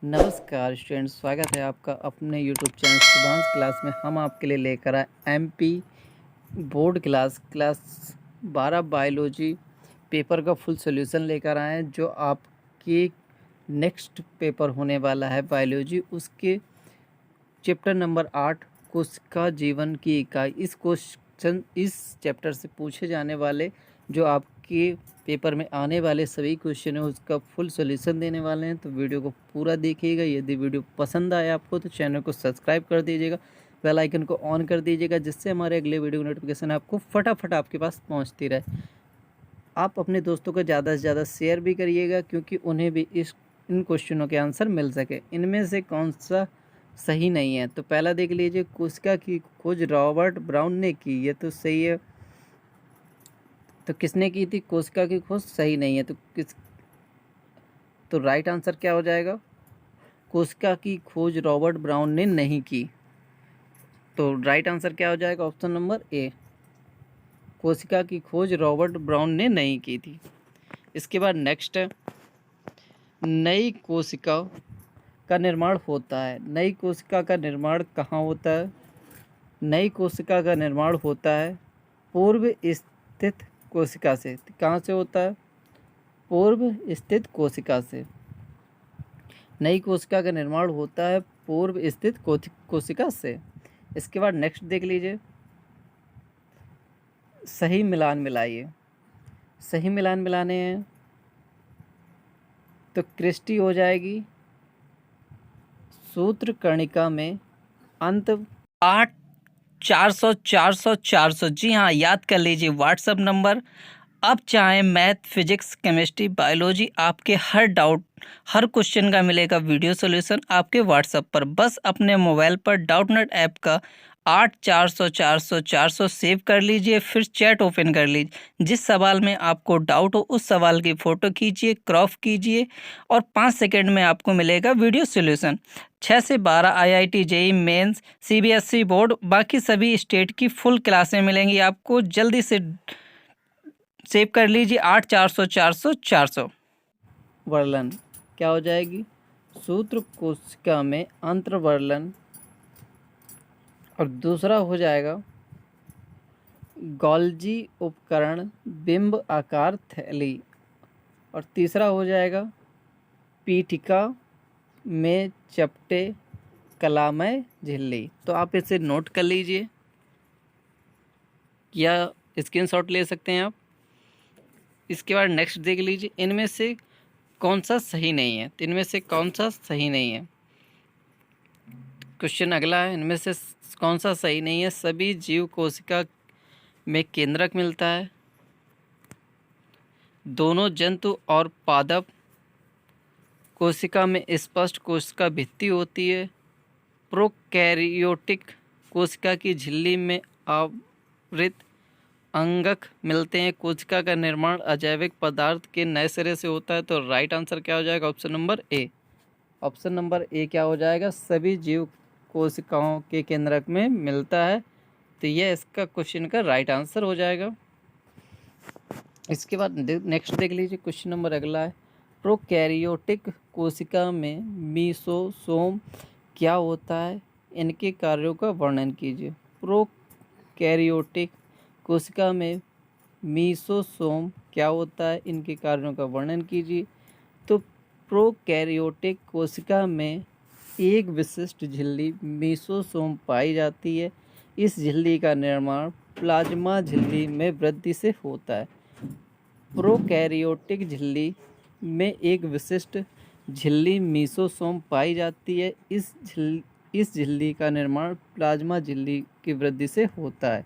नमस्कार स्टूडेंट्स, स्वागत है आपका अपने यूट्यूब चैनल सुभांश क्लास में। हम आपके लिए लेकर आए MP board class 12 biology paper का फुल सॉल्यूशन लेकर आए हैं, जो आपके नेक्स्ट पेपर होने वाला है बायोलॉजी, उसके चैप्टर नंबर 8 कोशिका जीवन की इकाई। इस चैप्टर से पूछे जाने वाले जो आपके पेपर में आने वाले सभी क्वेश्चन है उसका फुल सॉल्यूशन देने वाले हैं। तो वीडियो को पूरा देखिएगा। यदि वीडियो पसंद आए आपको तो चैनल को सब्सक्राइब कर दीजिएगा, बेल आइकन को ऑन कर दीजिएगा, जिससे हमारे अगले वीडियो की नोटिफिकेशन आपको फटाफट आपके पास पहुंचती रहे। आप अपने दोस्तों को ज़्यादा से ज़्यादा शेयर भी करिएगा, क्योंकि उन्हें भी इन क्वेश्चनों के आंसर मिल सके। इनमें से कौन सा सही नहीं है? तो पहला देख लीजिए, कोशिका की खोज रॉबर्ट ब्राउन ने की, ये तो सही है। तो किसने की थी? कोशिका की खोज सही नहीं है। तो राइट आंसर क्या हो जाएगा? कोशिका की खोज रॉबर्ट ब्राउन ने नहीं की। तो राइट आंसर क्या हो जाएगा? ऑप्शन नंबर ए, कोशिका की खोज रॉबर्ट ब्राउन ने नहीं की थी। इसके बाद नेक्स्ट है, नई कोशिका का निर्माण होता है। नई कोशिका का निर्माण कहाँ होता है? नई कोशिका का निर्माण होता है पूर्व स्थित कोशिका से। कहाँ से होता है? पूर्व स्थित कोशिका से। नई कोशिका का निर्माण होता है पूर्व स्थित कोशिका से। इसके बाद नेक्स्ट देख लीजिए, सही मिलान मिलाइए। सही मिलान मिलाने हैं तो क्रिस्टी हो जाएगी सूत्र कर्णिका में अंत 8 400 400 400। जी हाँ, याद कर लीजिए व्हाट्सएप नंबर। अब चाहे मैथ, फिजिक्स, केमिस्ट्री, बायोलॉजी, आपके हर डाउट, हर क्वेश्चन का मिलेगा वीडियो सॉल्यूशन आपके व्हाट्सएप पर। बस अपने मोबाइल पर डाउटनेट ऐप का 8 400 400 400 सेव कर लीजिए, फिर चैट ओपन कर लीजिए। जिस सवाल में आपको डाउट हो उस सवाल की फ़ोटो खींचिए, क्रॉप कीजिए और 5 सेकंड में आपको मिलेगा वीडियो सॉल्यूशन। 6 से 12 IIT, JEE mains, CBSE board, बाकी सभी स्टेट की फुल क्लासें मिलेंगी आपको। जल्दी से सेव कर लीजिए 8 400 400 400। वर्णन क्या हो जाएगी? सूत्र कोशिका में अंतर्वर्लन, और दूसरा हो जाएगा गोल्जी उपकरण बिंब आकार थैली, और तीसरा हो जाएगा पीठिका में चपटे कलामय झिल्ली। तो आप इसे नोट कर लीजिए या स्क्रीनशॉट ले सकते हैं आप। इसके बाद नेक्स्ट देख लीजिए, इनमें से कौन सा सही नहीं है? तो इनमें से कौन सा सही नहीं है? क्वेश्चन अगला है, इनमें से कौन सा सही नहीं है? सभी जीव कोशिका में केंद्रक मिलता है। दोनों जंतु और पादप कोशिका में स्पष्ट कोशिका भित्ति होती है। प्रोकैरियोटिक कोशिका की झिल्ली में आवृत अंगक मिलते हैं। कोशिका का निर्माण अजैविक पदार्थ के नए सिरे से होता है। तो राइट आंसर क्या हो जाएगा? Option number A. Option number A क्या हो जाएगा? सभी जीव कोशिकाओं के केंद्रक में मिलता है। तो यह इसका क्वेश्चन का राइट आंसर हो जाएगा। इसके बाद नेक्स्ट देख लीजिए, क्वेश्चन नंबर अगला है, प्रोकैरियोटिक कोशिका में मीसोसोम क्या होता है? इनके कार्यों का वर्णन कीजिए। प्रोकैरियोटिक कोशिका में मीसोसोम क्या होता है? इनके कार्यों का वर्णन कीजिए। तो प्रोकैरियोटिक कोशिका में एक विशिष्ट झिल्ली मीसोसोम पाई जाती है। इस झिल्ली का निर्माण प्लाज्मा झिल्ली में वृद्धि से होता है। प्रोकैरियोटिक झिल्ली में एक विशिष्ट झिल्ली मीसोसोम पाई जाती है। इस झिल्ली का निर्माण प्लाज्मा झिल्ली की वृद्धि से होता है।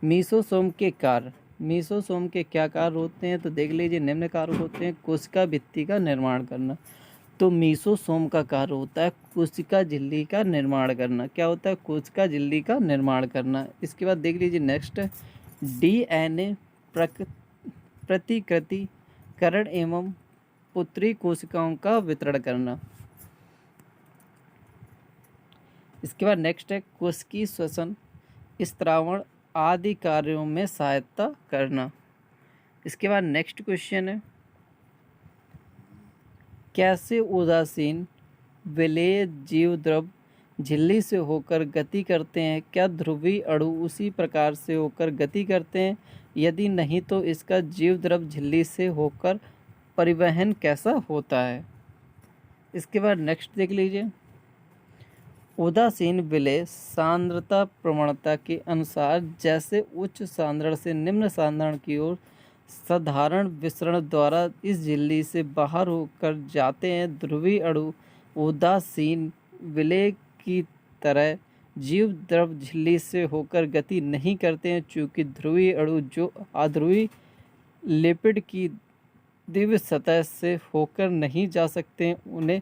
मीसोसोम के कार्य, मीसोसोम के क्या कार्य होते हैं? तो देख लीजिए, निम्न कार्य होते हैं। कोशिका भित्ति का निर्माण करना। तो मीसोसोम का कार्य होता है कोशिका झिल्ली का निर्माण करना। क्या होता है? कोशिका झिल्ली का निर्माण करना। इसके बाद देख लीजिए नेक्स्ट, डीएनए प्रतिकृतिकरण एवं पुत्री कोशिकाओं का वितरण करना। इसके बाद नेक्स्ट है, कोशिकीय श्वसन, स्त्रावण आदि कार्यों में सहायता करना। इसके बाद नेक्स्ट क्वेश्चन है, कैसे उदासीन विलेय जीव द्रव झिल्ली से होकर गति करते हैं? क्या ध्रुवीय अणु उसी प्रकार से होकर गति करते हैं? यदि नहीं तो इसका जीव द्रव झिल्ली से होकर परिवहन कैसा होता है? इसके बाद नेक्स्ट देख लीजिए। उदासीन विलेय सांद्रता प्रवणता के अनुसार जैसे उच्च सांद्रण से निम्न सांद्रण की ओर साधारण विसरण द्वारा इस झिल्ली से बाहर होकर जाते हैं, ध्रुवीय अणु उदासीन विलेय की तरह जीव द्रव झिल्ली से होकर गति नहीं करते हैं, चूँकि ध्रुवीय अणु जो अध्रुवीय लिपिड की दिव्य सतह से होकर नहीं जा सकते, उन्हें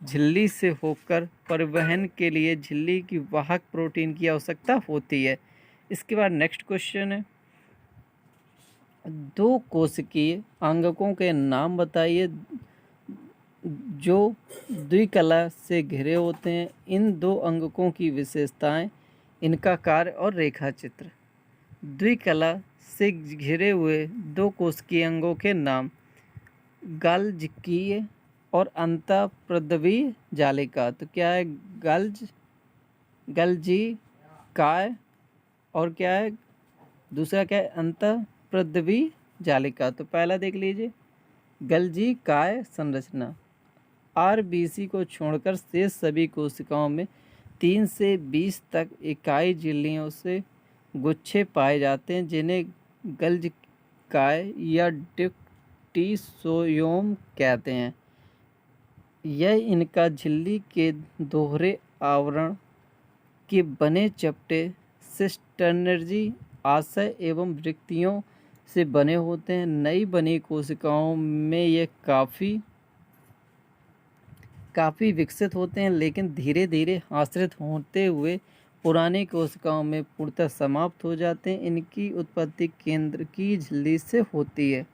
झिल्ली से होकर परिवहन के लिए झिल्ली की वाहक प्रोटीन की आवश्यकता होती है। इसके बाद नेक्स्ट क्वेश्चन है, दो कोशिकीय अंगकों के नाम बताइए जो द्विकला से घिरे होते हैं। इन दो अंगकों की विशेषताएं, इनका कार्य और रेखा चित्र। द्विकला से घिरे हुए दो कोशिकीय अंगों के नाम, गाल्जिकीय और अंतःप्रद्रवीय जालिका। तो क्या है? गाल्जिकाय और क्या है दूसरा? क्या है? अंतःप्रद्रवीय जालिका। तो पहला देख लीजिए, गाल्जिकाय संरचना। आरबीसी को छोड़कर शेष सभी कोशिकाओं में 3 से 20 तक इकाई झिल्लियों से गुच्छे पाए जाते हैं, जिन्हें गाल्जिकाय या डिप्टीसोयोम कहते हैं। यह इनका झिल्ली के दोहरे आवरण के बने चपटे सिस्टर्नर्जी आशय एवं रिक्तियों से बने होते हैं। नई बनी कोशिकाओं में ये काफ़ी विकसित होते हैं, लेकिन धीरे धीरे आश्रित होते हुए पुरानी कोशिकाओं में पूर्णतः समाप्त हो जाते हैं। इनकी उत्पत्ति केंद्र की झिल्ली से होती है।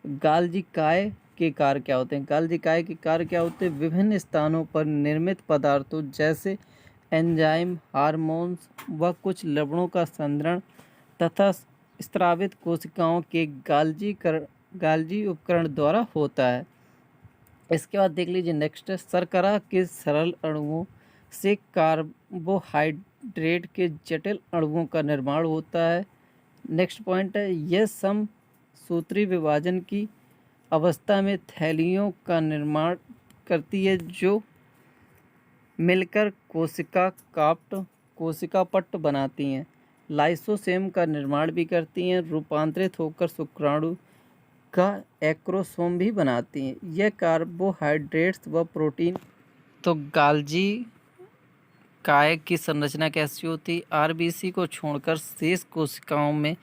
गाल्जिकाय के कार्य क्या होते हैं? गाल्जिकाय के कार्य क्या होते हैं? विभिन्न स्थानों पर निर्मित पदार्थों जैसे एंजाइम, हार्मोन्स व कुछ लवणों का संधारण तथा स्रावित कोशिकाओं के गाल्जी उपकरण द्वारा होता है। इसके बाद देख लीजिए नेक्स्ट, शर्करा के सरल अणुओं से कार्बोहाइड्रेट के जटिल अणुओं का निर्माण होता है। नेक्स्ट पॉइंट है, यह समसूत्री विभाजन की अवस्था में थैलियों का निर्माण करती है जो मिलकर कोशिका पट्ट बनाती हैं। लाइसोसोम का निर्माण भी करती हैं। रूपांतरित होकर शुक्राणु का एक्रोसोम भी बनाती हैं। यह कार्बोहाइड्रेट्स व प्रोटीन। तो गाल्जी काय की संरचना कैसी होती? आरबीसी को छोड़कर शेष कोशिकाओं में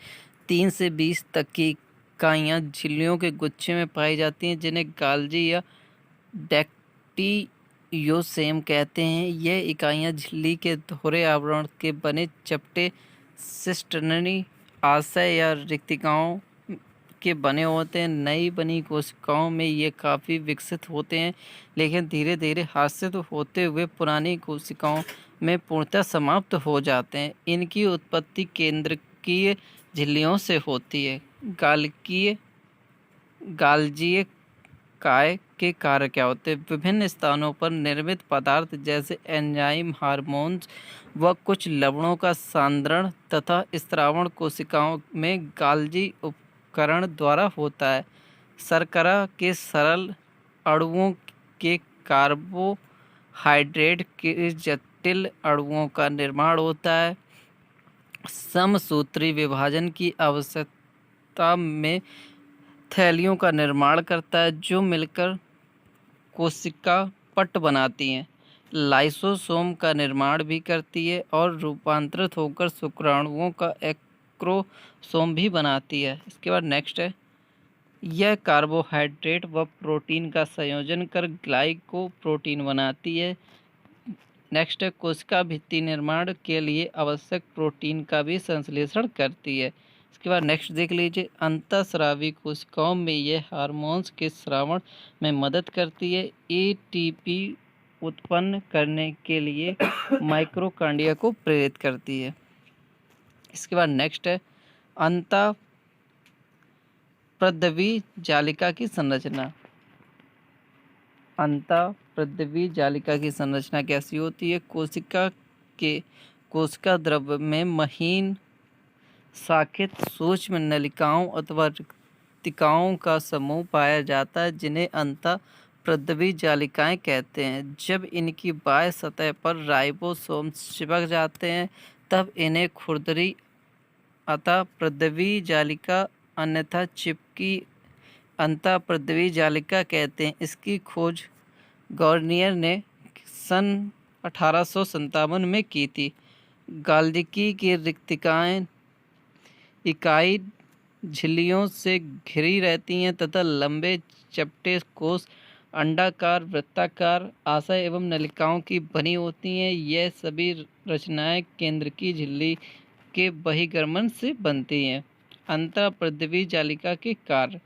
3 से 20 तक की इकाइयाँ झिल्लियों के गुच्छे में पाई जाती हैं, जिन्हें गाल्जी या डिप्टीसोयोम कहते हैं। यह इकाइयाँ झिल्ली के दोहरे आवरण के बने चपटे सिस्टर्नरी आशय या रिक्तिकाओं के बने होते हैं। नई बनी कोशिकाओं में ये काफ़ी विकसित होते हैं, लेकिन धीरे धीरे हासिल होते हुए पुरानी कोशिकाओं में पूर्णतः समाप्त हो जाते हैं। इनकी उत्पत्ति केंद्रकीय झिल्लियों से होती है। गाल्जीय काय के कार्य क्या होते हैं? विभिन्न स्थानों पर निर्मित पदार्थ जैसे एंजाइम, हार्मोन्स व कुछ लवणों का सांद्रण तथा स्रावण कोशिकाओं में गाल्जी उपकरण द्वारा होता है। शर्करा के सरल अणुओं के कार्बोहाइड्रेट के जटिल अणुओं का निर्माण होता है। समसूत्री विभाजन की अवस्था में थैलियों का निर्माण करता है जो मिलकर कोशिका पट्ट बनाती हैं। लाइसोसोम का निर्माण भी करती है और रूपांतरित होकर शुक्राणुओं का एक्रोसोम भी बनाती है। इसके बाद नेक्स्ट है, यह कार्बोहाइड्रेट व प्रोटीन का संयोजन कर ग्लाइकोप्रोटीन बनाती है। नेक्स्ट है, कोशिका भित्ति निर्माण के लिए आवश्यक प्रोटीन का भी संश्लेषण करती है। इसके बाद नेक्स्ट देख लीजिए, अंतःस्रावी कोशिकाओं में यह हार्मोन्स के स्रावण में मदद करती है। एटीपी उत्पन्न करने के लिए माइक्रोकांडिया को प्रेरित करती है। इसके बाद नेक्स्ट है, अंतःप्रद्रवी जालिका की संरचना। अंतःप्रद्रवी पृथ्वी जालिका की संरचना कैसी होती है? कोशिका द्रव्य में महीन शाखित सूक्ष्म नलिकाओं अथवा रिक्तिकाओं का समूह पाया जाता है, जिन्हें अंतः पृथ्वी जालिकाएं कहते हैं। जब इनकी बाह्य सतह पर राइबोसोम चिपक जाते हैं तब इन्हें खुरदरी अतः पृथ्वी जालिका अन्यथा चिपकी अंतः पृथ्वी जालिका कहते हैं। इसकी खोज गार्नियर ने सन 1857 में की थी। गाल्दिकी की रिक्तिकाएं इकाई झिल्लियों से घिरी रहती हैं तथा लंबे चपटे कोष अंडाकार, वृत्ताकार, आशय एवं नलिकाओं की बनी होती हैं। यह सभी रचनाएं केंद्र की झिल्ली के बहिर्गमन से बनती हैं। अंतः पृथ्वी जालिका के कार्य: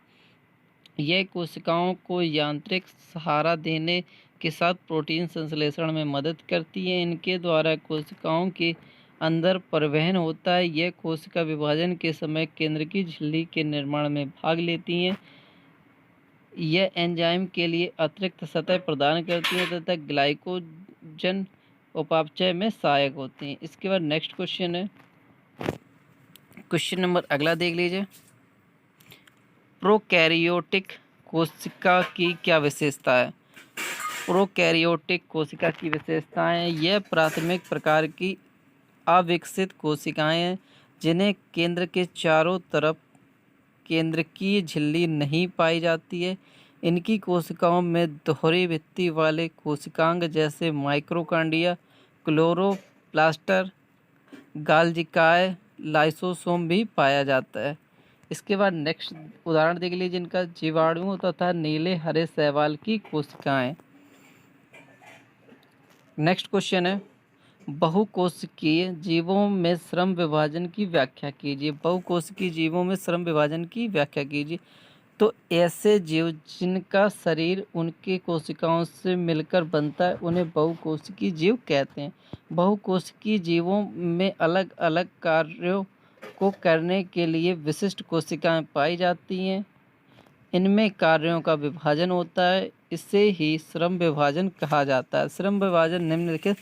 यह कोशिकाओं को यांत्रिक सहारा देने के साथ प्रोटीन संश्लेषण में मदद करती है। इनके द्वारा कोशिकाओं के अंदर परिवहन होता है। यह कोशिका विभाजन के समय केंद्र की झिल्ली के निर्माण में भाग लेती हैं। यह एंजाइम के लिए अतिरिक्त सतह प्रदान करती हैं तथा ग्लाइकोजन उपापचय में सहायक होती हैं। इसके बाद नेक्स्ट क्वेश्चन है, क्वेश्चन नंबर अगला देख लीजिए। प्रोकैरियोटिक कोशिका की क्या विशेषता है? प्रोकैरियोटिक कोशिका की विशेषताएं: यह प्राथमिक प्रकार की अविकसित कोशिकाएं हैं जिन्हें केंद्र के चारों तरफ केंद्रकीय झिल्ली नहीं पाई जाती है। इनकी कोशिकाओं में दोहरी भित्ति वाले कोशिकांग जैसे माइक्रोकांडिया, क्लोरोप्लास्टर, गाल्जिकाए, लाइसोसोम भी पाया जाता है। इसके बाद नेक्स्ट उदाहरण देख लीजिए जिनका जीवाणुओं तथा नीले हरे शैवाल की कोशिकाएं। नेक्स्ट क्वेश्चन है, बहुकोशिकीय जीवों में श्रम विभाजन की व्याख्या कीजिए। बहुकोशिकीय जीवों में श्रम विभाजन की व्याख्या कीजिए। तो ऐसे जीव जिनका शरीर उनके कोशिकाओं से मिलकर बनता है उन्हें बहुकोशिकीय जीव कहते हैं। बहुकोशिकीय जीवों में अलग अलग कार्यों को करने के लिए विशिष्ट कोशिकाएं पाई जाती हैं। इनमें कार्यों का विभाजन होता है, इसे ही श्रम विभाजन कहा जाता है। श्रम विभाजन निम्नलिखित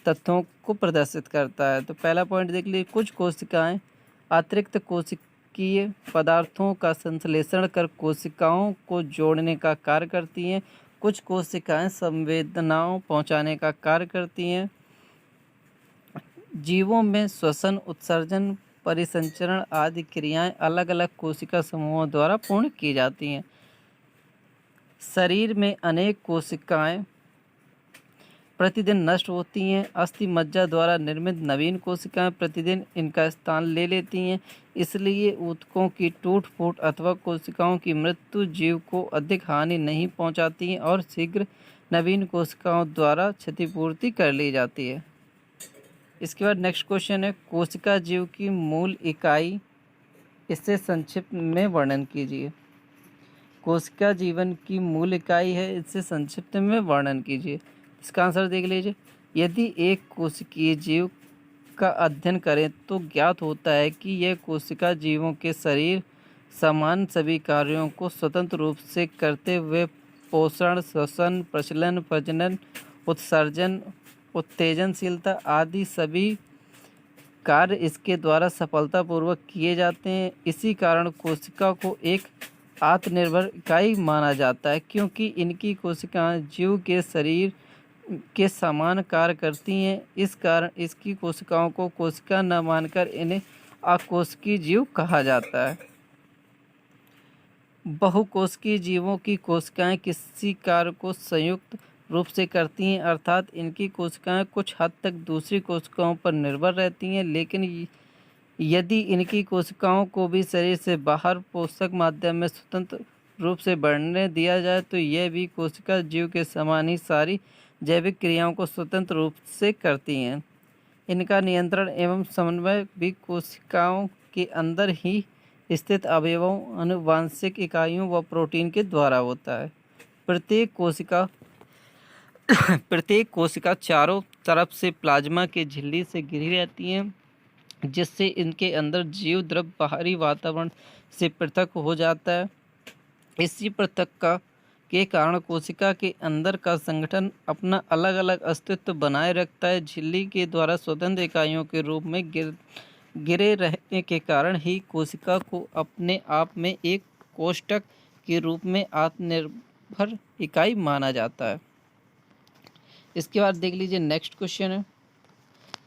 तथ्यों को प्रदर्शित करता है। तो पहला पॉइंट देख लीजिए, कुछ कोशिकाएं अतिरिक्त कोशिकीय पदार्थों का संश्लेषण कर कोशिकाओं को जोड़ने का कार्य करती हैं। कुछ कोशिकाएं संवेदनाओं पहुंचाने का कार्य करती हैं। जीवों में श्वसन, उत्सर्जन, परिसंचरण आदि क्रियाएं अलग अलग कोशिका समूहों द्वारा पूर्ण की जाती हैं। शरीर में अनेक कोशिकाएं प्रतिदिन नष्ट होती हैं। अस्थि मज्जा द्वारा निर्मित नवीन कोशिकाएं प्रतिदिन इनका स्थान ले लेती हैं। इसलिए ऊतकों की टूट फूट अथवा कोशिकाओं की मृत्यु जीव को अधिक हानि नहीं पहुंचाती हैं और शीघ्र नवीन कोशिकाओं द्वारा क्षतिपूर्ति कर ली जाती है। इसके बाद नेक्स्ट क्वेश्चन है, कोशिका जीव की मूल इकाई, इससे संक्षिप्त में वर्णन कीजिए। कोशिका जीवन की मूल इकाई है, इससे संक्षिप्त में वर्णन कीजिए। इसका आंसर देख लीजिए। यदि एक कोशिकीय जीव का अध्ययन करें तो ज्ञात होता है कि यह कोशिका जीवों के शरीर समान सभी कार्यों को स्वतंत्र रूप से करते हुए पोषण, श्वसन, प्रचलन, प्रजनन, उत्सर्जन, उत्तेजनशीलता आदि सभी कार्य इसके द्वारा सफलतापूर्वक किए जाते हैं। इसी कारण कोशिका को एक आत्मनिर्भर इकाई माना जाता है, क्योंकि इनकी कोशिकाएं जीव के शरीर के समान कार्य करती हैं। इस कारण इसकी कोशिकाओं को कोशिका न मानकर इन्हें अकोशिकीय जीव कहा जाता है। बहुकोशिकीय जीवों की कोशिकाएं किसी कार्य को संयुक्त रूप से करती हैं, अर्थात इनकी कोशिकाएं कुछ हद तक दूसरी कोशिकाओं पर निर्भर रहती हैं। लेकिन यदि इनकी कोशिकाओं को भी शरीर से बाहर पोषक माध्यम में स्वतंत्र रूप से बढ़ने दिया जाए तो यह भी कोशिका जीव के समान ही सारी जैविक क्रियाओं को स्वतंत्र रूप से करती हैं। इनका नियंत्रण एवं समन्वय भी कोशिकाओं के अंदर ही स्थित अवयवों, आनुवांशिक इकाइयों व प्रोटीन के द्वारा होता है। प्रत्येक कोशिका चारों तरफ से प्लाज्मा के झिल्ली से घिरी रहती हैं, जिससे इनके अंदर जीव द्रव्य बाहरी वातावरण से पृथक हो जाता है। इसी के कारण कोशिका के अंदर का संगठन अपना अलग अलग अस्तित्व बनाए रखता है। झिल्ली के द्वारा स्वतंत्र इकाइयों के रूप में गिरे रहने के कारण ही कोशिका को अपने आप में एक कोष्ठक के रूप में आत्मनिर्भर इकाई माना जाता है। इसके बाद देख लीजिए नेक्स्ट क्वेश्चन है।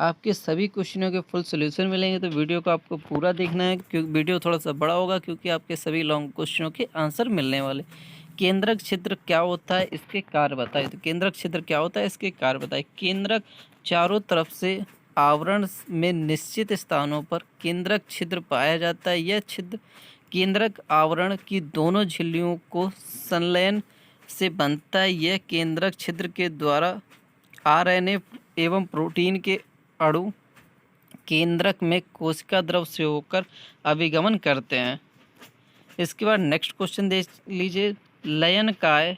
आपके सभी क्वेश्चनों के फुल सॉल्यूशन मिलेंगे, तो वीडियो को आपको पूरा देखना है क्योंकि वीडियो थोड़ा सा बड़ा होगा, क्योंकि आपके सभी लॉन्ग क्वेश्चनों के आंसर मिलने वाले। केंद्रक छिद्र क्या होता है, इसके कार्य बताइए। तो केंद्रक छिद्र क्या होता है, इसके कार्य बताइए। केंद्रक चारों तरफ से आवरण में निश्चित स्थानों पर केंद्रक छिद्र पाया जाता है। यह छिद्र केंद्रक आवरण की दोनों झिल्लियों को संलयन से बनता है। यह केंद्रक छिद्र के द्वारा आरएनए एवं प्रोटीन के अणु केंद्रक में कोशिका द्रव से होकर अभिगमन करते हैं। इसके बाद नेक्स्ट क्वेश्चन देख लीजिए। लयनकाय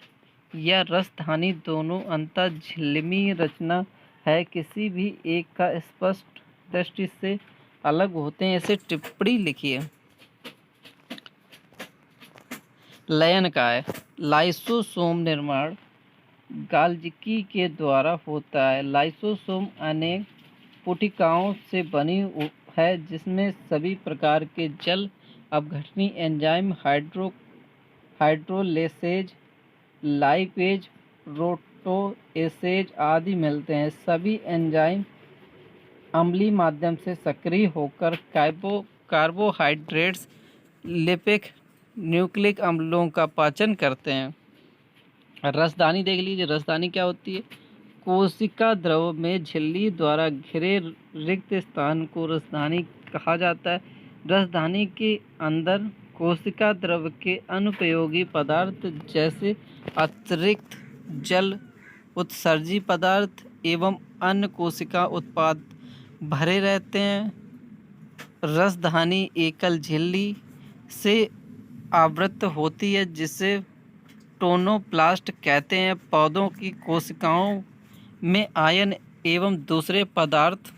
या रसधानी दोनों अंतःझिल्ली रचना है, किसी भी एक का स्पष्ट दृष्टि से अलग होते हैं, ऐसे टिप्पणी लिखिए। लयनकाय लाइसोसोम निर्माण गाल्जिकी के द्वारा होता है। लाइसोसोम अनेक पुटिकाओं से बनी है, जिसमें सभी प्रकार के जल अपघटनी एंजाइम हाइड्रोलेसेज, लाइपेज, प्रोटोएसेज आदि मिलते हैं। सभी एंजाइम अम्लीय माध्यम से सक्रिय होकर कार्बोहाइड्रेट्स, लिपिड, न्यूक्लिक अम्लों का पाचन करते हैं। रसदानी देख लीजिए। रसदानी क्या होती है? कोशिका द्रव में झिल्ली द्वारा घिरे रिक्त स्थान को रसदानी कहा जाता है। रसदानी के अंदर कोशिका द्रव के अनुपयोगी पदार्थ जैसे अतिरिक्त जल, उत्सर्जी पदार्थ एवं अन्य कोशिका उत्पाद भरे रहते हैं। रसदानी एकल झिल्ली से आवृत होती है, जिसे टोनोप्लास्ट कहते हैं। पौधों की कोशिकाओं में आयन एवं दूसरे पदार्थ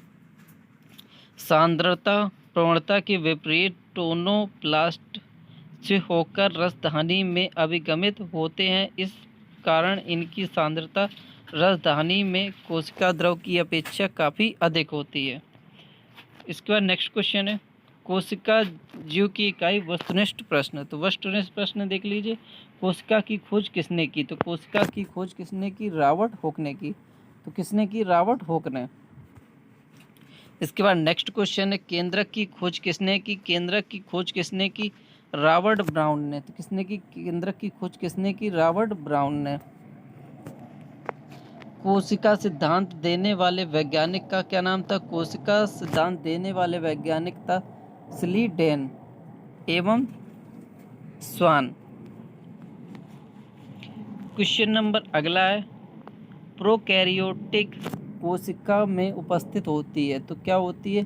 सांद्रता प्रवणता के विपरीत टोनोप्लास्ट से होकर रसधानी में अभिगमित होते हैं। इस कारण इनकी सांद्रता रसधानी में कोशिका द्रव की अपेक्षा काफ़ी अधिक होती है। इसके बाद नेक्स्ट क्वेश्चन है। कोशिका जीव की इकाई वस्तुनिष्ठ प्रश्न। तो वस्तुनिष्ठ प्रश्न देख लीजिए। कोशिका की खोज किसने की? तो कोशिका की खोज किसने की? रॉबर्ट हुक ने की। तो किसने की? रॉबर्ट हुक ने। इसके बाद नेक्स्ट क्वेश्चन है। केंद्रक की खोज किसने की? केंद्रक की खोज किसने की? रॉबर्ट ब्राउन ने। तो किसने की? केंद्रक की खोज किसने की? रॉबर्ट ब्राउन ने। कोशिका सिद्धांत देने वाले वैज्ञानिक का क्या नाम था? कोशिका सिद्धांत देने वाले वैज्ञानिक था स्लीडेन एवं स्वान। क्वेश्चन नंबर अगला है। प्रोकैरियोटिक कोशिका में उपस्थित होती है, तो क्या होती है?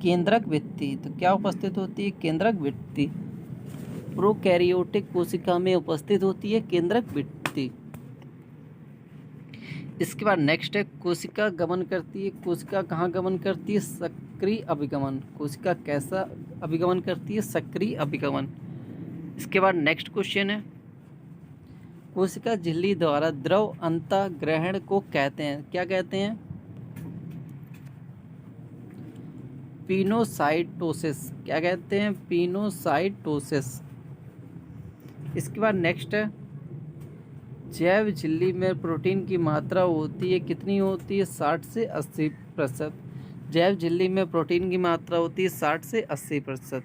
केंद्रक भित्ति। तो क्या उपस्थित होती है? केंद्रक भित्ति। प्रोकैरियोटिक कोशिका में उपस्थित होती है केंद्रक भित्ति। इसके बाद नेक्स्ट है। कोशिका गमन करती है। कोशिका कहाँ गमन करती है? सक्रिय अभिगमन। कोशिका कैसा अभिगमन करती है? सक्रिय अभिगमन। इसके बाद नेक्स्ट क्वेश्चन है। कोशिका झिल्ली द्वारा द्रव अंतःग्रहण को कहते हैं, क्या कहते हैं? पिनोसाइटोसिस। क्या कहते हैं? पिनोसाइटोसिस। इसके बाद नेक्स्ट है। जैव झिल्ली में प्रोटीन की मात्रा होती है, कितनी होती है? 60 से 80%। जैव झिल्ली में प्रोटीन की मात्रा होती है 60 से 80%।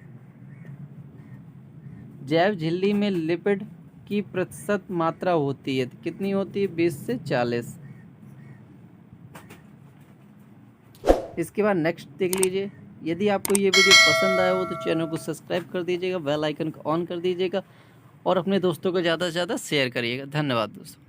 जैव झिल्ली में लिपिड की प्रतिशत मात्रा होती है, तो कितनी होती है? 20 से 40। इसके बाद नेक्स्ट देख लीजिए। यदि आपको ये वीडियो पसंद आया हो तो चैनल को सब्सक्राइब कर दीजिएगा, बेल आइकन को ऑन कर दीजिएगा और अपने दोस्तों को ज़्यादा से ज़्यादा शेयर करिएगा। धन्यवाद दोस्तों।